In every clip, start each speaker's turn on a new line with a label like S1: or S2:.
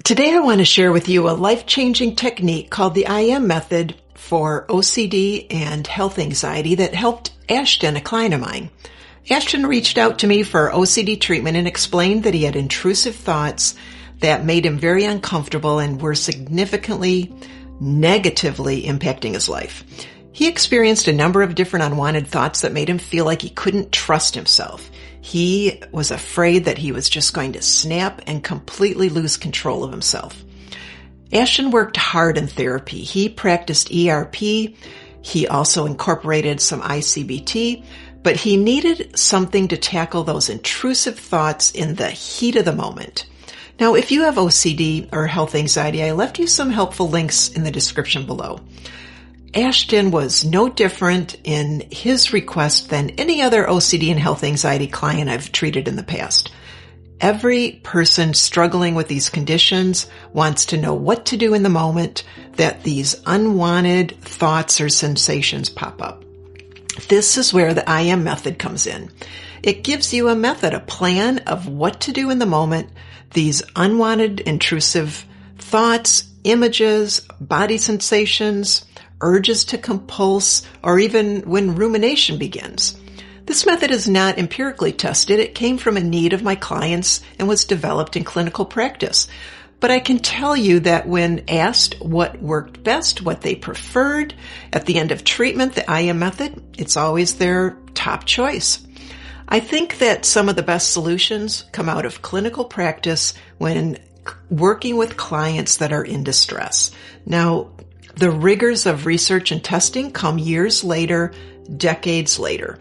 S1: Today I want to share with you a life-changing technique called the IM method for OCD and health anxiety that helped Ashton, a client of mine. Ashton reached out to me for OCD treatment and explained that he had intrusive thoughts that made him very uncomfortable and were significantly negatively impacting his life. He experienced a number of different unwanted thoughts that made him feel like he couldn't trust himself. He was afraid that he was just going to snap and completely lose control of himself. Ashton worked hard in therapy. He practiced ERP. He also incorporated some ICBT, but he needed something to tackle those intrusive thoughts in the heat of the moment. Now, if you have OCD or health anxiety, I left you some helpful links in the description below. Ashton was no different in his request than any other OCD and health anxiety client I've treated in the past. Every person struggling with these conditions wants to know what to do in the moment that these unwanted thoughts or sensations pop up. This is where the IM method comes in. It gives you a method, a plan of what to do in the moment. These unwanted, intrusive thoughts, images, body sensations, urges to compulse, or even when rumination begins. This method is not empirically tested. It came from a need of my clients and was developed in clinical practice. But I can tell you that when asked what worked best, what they preferred, at the end of treatment, the IM method, it's always their top choice. I think that some of the best solutions come out of clinical practice when working with clients that are in distress. Now, the rigors of research and testing come years later, decades later.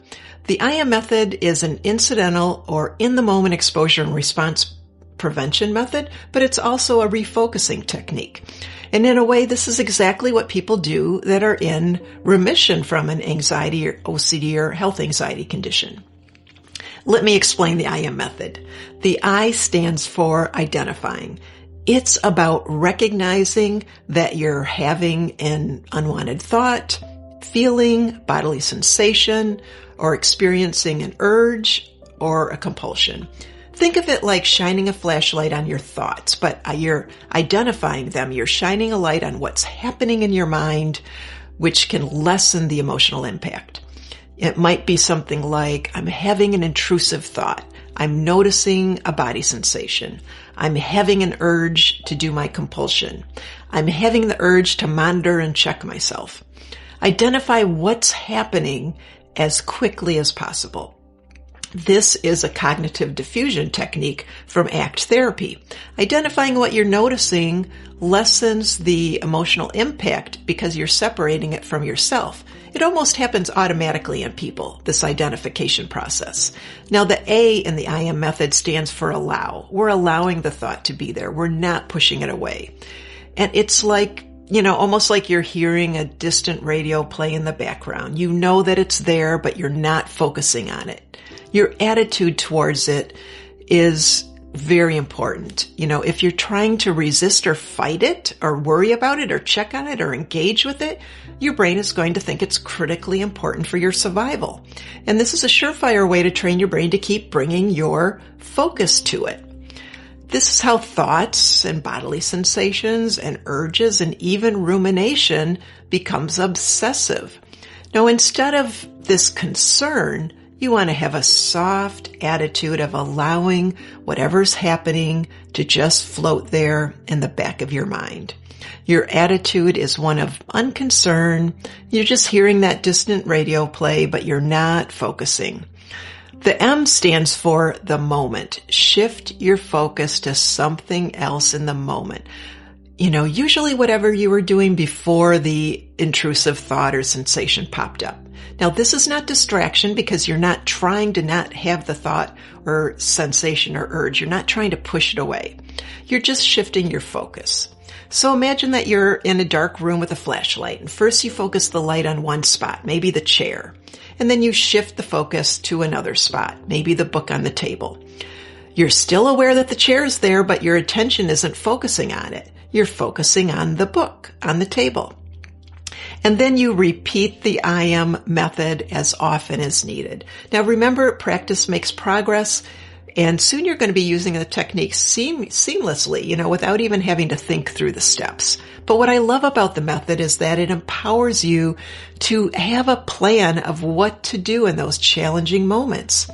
S1: The IM method is an incidental or in-the-moment exposure and response prevention method, but it's also a refocusing technique. And in a way, this is exactly what people do that are in remission from an anxiety or OCD or health anxiety condition. Let me explain the IM method. The I stands for identifying. It's about recognizing that you're having an unwanted thought, feeling, bodily sensation, or experiencing an urge or a compulsion. Think of it like shining a flashlight on your thoughts, but you're identifying them. You're shining a light on what's happening in your mind, which can lessen the emotional impact. It might be something like, I'm having an intrusive thought. I'm noticing a body sensation. I'm having an urge to do my compulsion. I'm having the urge to monitor and check myself. Identify what's happening as quickly as possible. This is a cognitive diffusion technique from ACT therapy. Identifying what you're noticing lessens the emotional impact because you're separating it from yourself. It almost happens automatically in people, this identification process. Now, the A in the IM method stands for allow. We're allowing the thought to be there. We're not pushing it away. And it's like, almost like you're hearing a distant radio play in the background. You know that it's there, but you're not focusing on it. Your attitude towards it is very important. If you're trying to resist or fight it or worry about it or check on it or engage with it, your brain is going to think it's critically important for your survival. And this is a surefire way to train your brain to keep bringing your focus to it. This is how thoughts and bodily sensations and urges and even rumination becomes obsessive. Now, instead of this concern, you want to have a soft attitude of allowing whatever's happening to just float there in the back of your mind. Your attitude is one of unconcern. You're just hearing that distant radio play, but you're not focusing. The M stands for the moment. Shift your focus to something else in the moment. Usually whatever you were doing before the intrusive thought or sensation popped up. Now, this is not distraction because you're not trying to not have the thought or sensation or urge. You're not trying to push it away. You're just shifting your focus. So imagine that you're in a dark room with a flashlight, and first you focus the light on one spot, maybe the chair, and then you shift the focus to another spot, maybe the book on the table. You're still aware that the chair is there, but your attention isn't focusing on it. You're focusing on the book on the table. And then you repeat the IM method as often as needed. Now remember, practice makes progress. And soon you're going to be using the technique seamlessly, without even having to think through the steps. But what I love about the method is that it empowers you to have a plan of what to do in those challenging moments.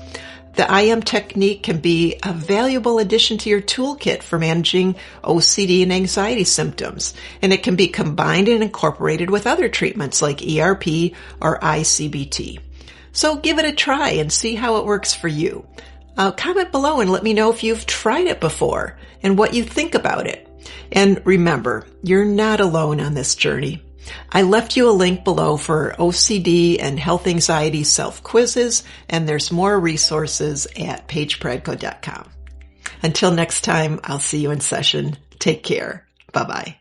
S1: The IM technique can be a valuable addition to your toolkit for managing OCD and anxiety symptoms, and it can be combined and incorporated with other treatments like ERP or ICBT. So give it a try and see how it works for you. Comment below and let me know if you've tried it before and what you think about it. And remember, you're not alone on this journey. I left you a link below for OCD and health anxiety self-quizzes, and there's more resources at paigepradko.com. Until next time, I'll see you in session. Take care. Bye-bye.